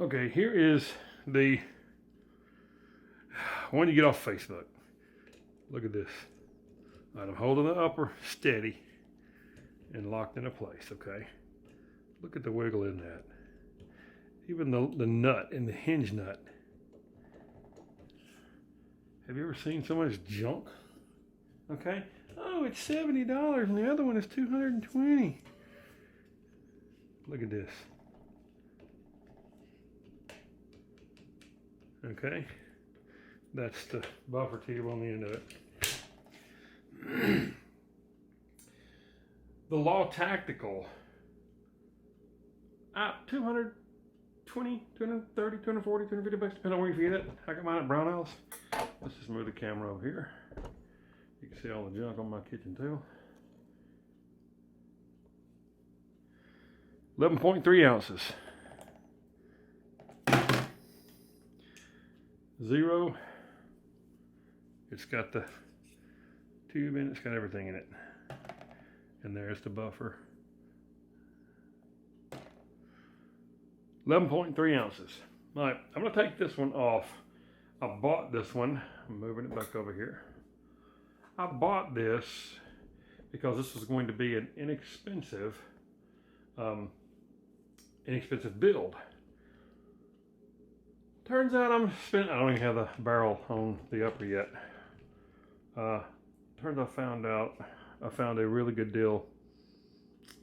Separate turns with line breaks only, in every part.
Okay, here is the one you get off Facebook. Look at this. All right, I'm holding the upper steady and locked into place, okay? Look at the wiggle in that. Even the nut and the hinge nut. Have you ever seen so much junk? Okay. Oh, it's $70 and the other one is $220. Look at this. Okay. That's the buffer tube on the end of it. The Law Tactical. 220, 230, 240, 250 bucks, depending on where you get it. I got mine at Brownells. Let's just move the camera over here. You can see all the junk on my kitchen table. 11.3 ounces. 0. It's got the tube in it, it's got everything in it. And there's the buffer. 11.3 ounces. All right, I'm gonna take this one off. I bought this one. I'm moving it back over here. I bought this because this was going to be an inexpensive build. Turns out I don't even have the barrel on the upper yet. Turns out I found a really good deal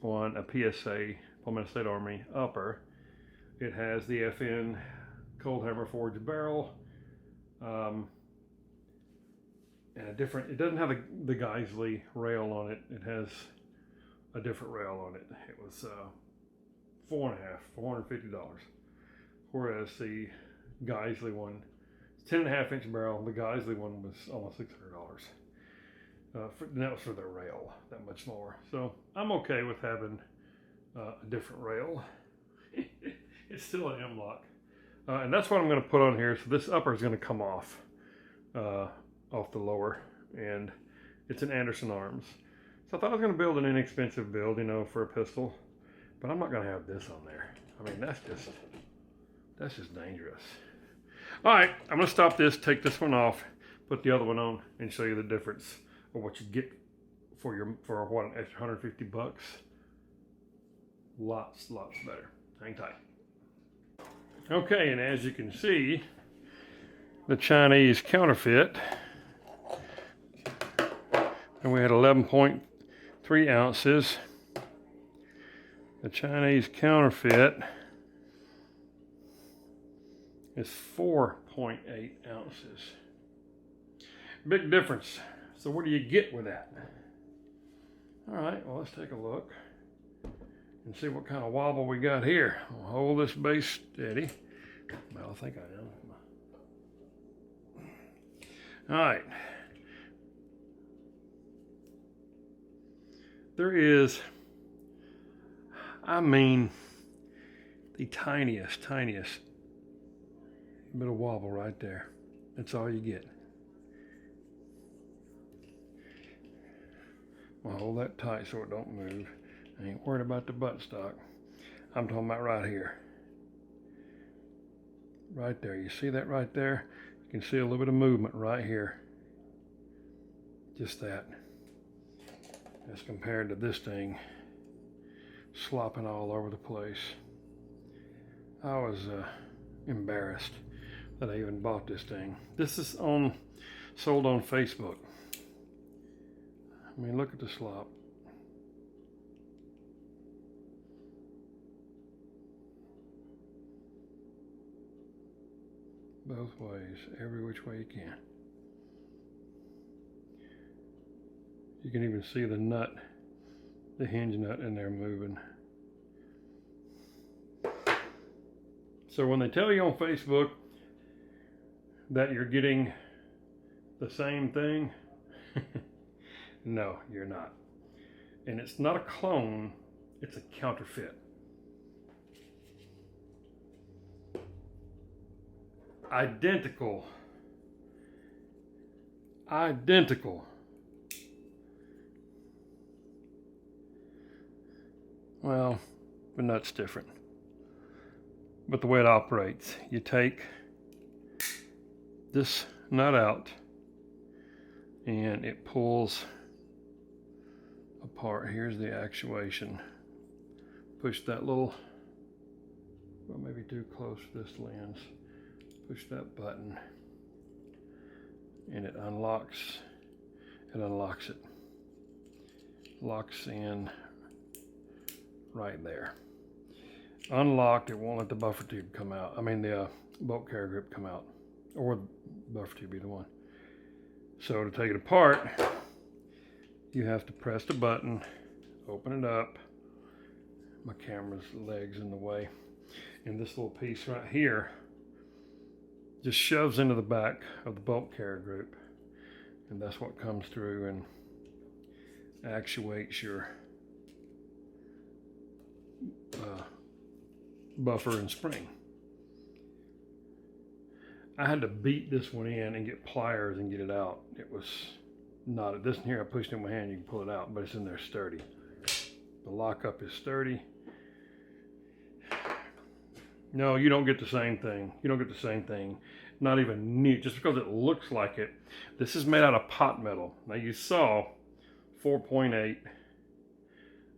on a PSA, Palmetto State Army upper. It has the FN cold hammer forged barrel, and a different, it doesn't have the Geisley rail on it. It has a different rail on it. It was $450. Whereas the Geisley one, 10.5 inch barrel. The Geisley one was almost $600. And that was for the rail, that much more. So I'm okay with having a different rail. It's still an M-lock. And that's what I'm going to put on here. So this upper is going to come off the lower, and it's an Anderson Arms. So I thought I was going to build an inexpensive build, you know, for a pistol, but I'm not going to have this on there. I mean, that's just dangerous. All right, I'm going to stop this, take this one off, put the other one on, and show you the difference of what you get for what, an extra 150 bucks. Lots better. Hang tight. Okay, and as you can see, the Chinese counterfeit, and we had 11.3 ounces. The Chinese counterfeit is 4.8 ounces. Big difference. So what do you get with that? All right, well, let's take a look and see what kind of wobble we got here. I'll hold this base steady. Well, I think I am. All right. There is, I mean, the tiniest bit of wobble right there. That's all you get. I'll hold that tight so it don't move. I ain't worried about the buttstock. I'm talking about right here. Right there. You see that right there? You can see a little bit of movement right here. Just that. As compared to this thing slopping all over the place. I was embarrassed that I even bought this thing. This is sold on Facebook. I mean, look at the slop. Both ways, every which way you can. You can even see the nut, the hinge nut in there moving. So when they tell you on Facebook that you're getting the same thing, no, you're not. And it's not a clone, it's a counterfeit. Identical. Well, the nut's different. but the way it operates, you take this nut out and it pulls apart. Here's the actuation. Push that little, well, maybe too close to this lens. Push that button and it unlocks. It unlocks it. Locks in right there. Unlocked, it won't let the buffer tube come out. I mean the bolt carrier grip come out, or the buffer tube, either one. So to take it apart, you have to press the button, open it up. My camera's legs in the way. And this little piece right here just shoves into the back of the bolt carrier group. And that's what comes through and actuates your buffer and spring. I had to beat this one in and get pliers and get it out. It was not, this in here I pushed in my hand, you can pull it out, but it's in there sturdy. The lockup is sturdy. No, you don't get the same thing. You don't get the same thing. Not even neat, just because it looks like it. This is made out of pot metal. Now you saw 4.8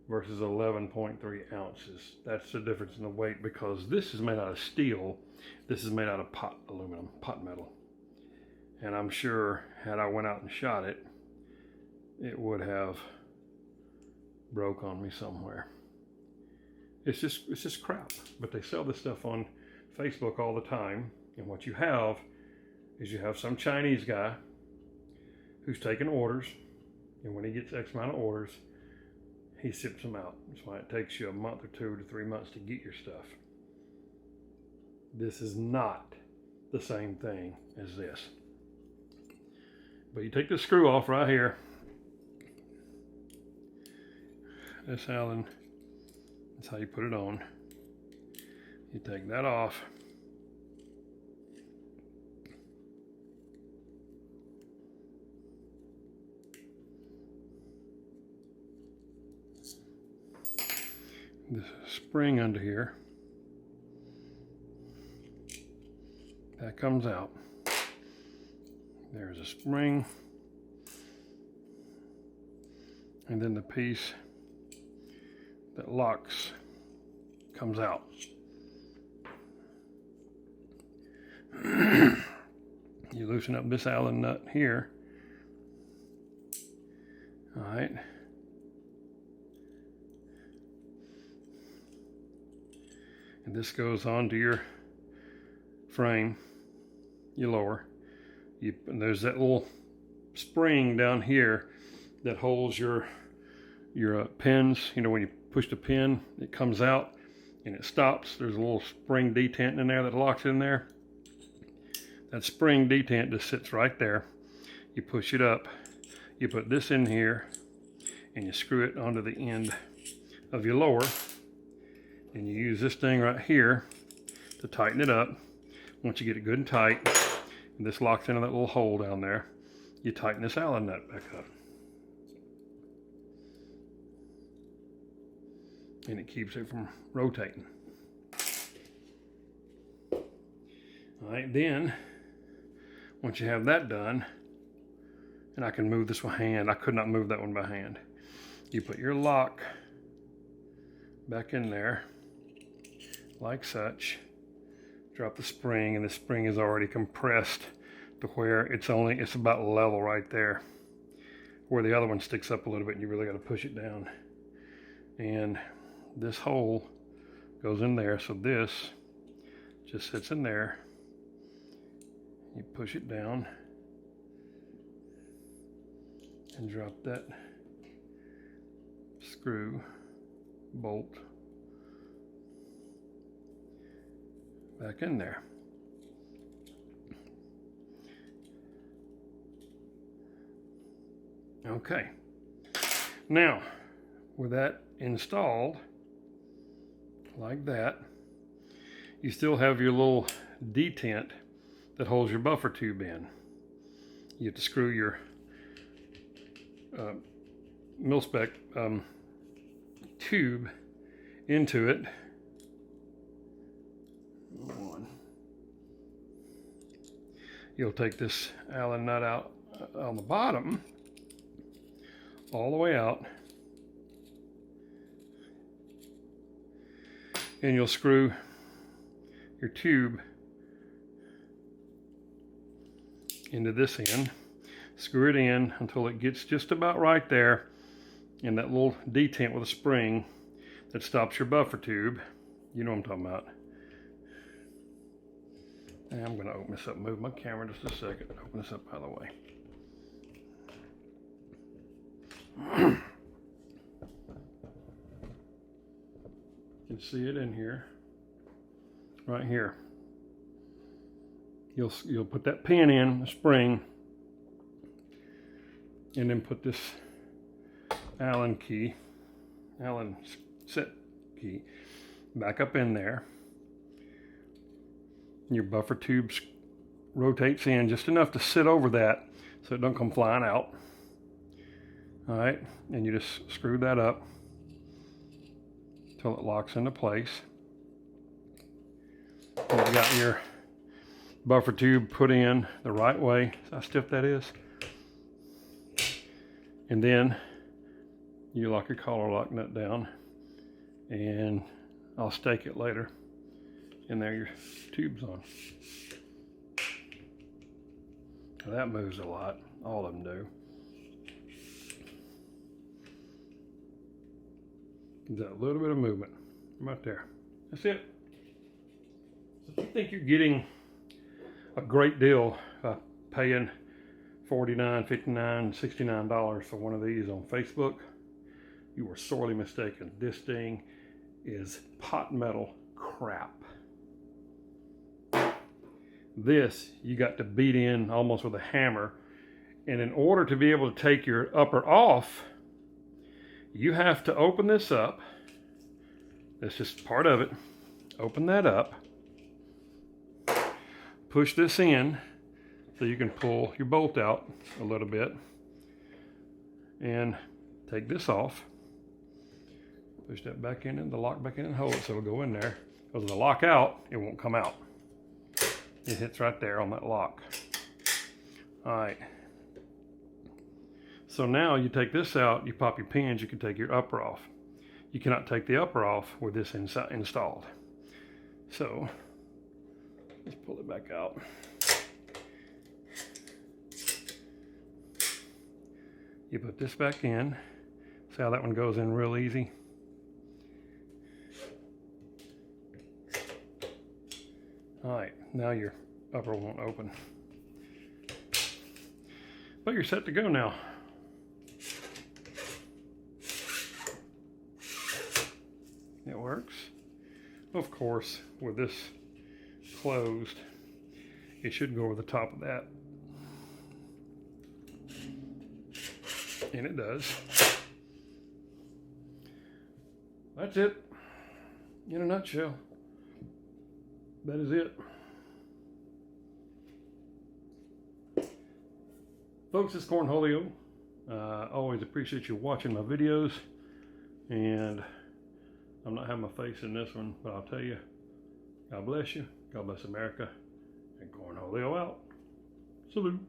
versus 11.3 ounces. That's the difference in the weight, because this is made out of steel. This is made out of aluminum, pot metal. And I'm sure had I went out and shot it, it would have broke on me somewhere. It's just crap. But they sell this stuff on Facebook all the time. And what you have is you have some Chinese guy who's taking orders, and when he gets X amount of orders, he ships them out. That's why it takes you a month or 2 to 3 months to get your stuff. This is not the same thing as this. But you take the screw off right here. This Allen, that's how you put it on. You take that off. This spring under here, that comes out. There's a spring, and then the piece that locks comes out. You loosen up this Allen nut here. All right. And this goes onto your frame, you lower. And there's that little spring down here that holds your pins. You know, when you push the pin, it comes out and it stops. There's a little spring detent in there that locks it in there. That spring detent just sits right there. You push it up, you put this in here, and you screw it onto the end of your lower. And you use this thing right here to tighten it up. Once you get it good and tight, and this locks into that little hole down there, you tighten this Allen nut back up. And it keeps it from rotating. All right, then, once you have that done, and I can move this one by hand, I could not move that one by hand. You put your lock back in there, like such. Drop the spring, and the spring is already compressed to where it's about level right there, where the other one sticks up a little bit and you really got to push it down. And this hole goes in there, so this just sits in there. You push it down and drop that screw bolt back in there. Okay. Now, with that installed like that, you still have your little detent that holds your buffer tube in. You have to screw your mil-spec tube into it. you'll take this Allen nut out on the bottom, all the way out, and you'll screw your tube into this end. Screw it in until it gets just about right there in that little detent with a spring that stops your buffer tube. You know what I'm talking about. And I'm going to open this up, move my camera just a second, open this up out of the way. You can see it in here, right here. You'll put that pin in, the spring, and then put this Allen set key back up in there. Your buffer tube rotates in just enough to sit over that so it don't come flying out. All right, and you just screw that up until it locks into place. And you got your buffer tube put in the right way. See how stiff that is? And then you lock your collar lock nut down, and I'll stake it later. And there your tube's on. Now that moves a lot. All of them do. Gives that a little bit of movement right there. That's it. So if you think you're getting a great deal by paying $49, $59, $69 for one of these on Facebook, you are sorely mistaken. This thing is pot metal crap. This you got to beat in almost with a hammer, and in order to be able to take your upper off, you have to open this up. That's just part of it. Open that up, push this in so you can pull your bolt out a little bit, and take this off. Push that back in and the lock back in and hold it so it'll go in there. Because when the lock out, it won't come out. It hits right there on that lock. All right. So now you take this out, you pop your pins, you can take your upper off. You cannot take the upper off with this installed. So let's pull it back out. You put this back in. See how that one goes in real easy? All right, now your upper won't open. But you're set to go now. It works. Of course, with this closed, it should go over the top of that. And it does. That's it. In a nutshell. That is it. Folks, it's Cornholio. Always appreciate you watching my videos. And I'm not having my face in this one, but I'll tell you, God bless you. God bless America. And Cornholio out. Salute.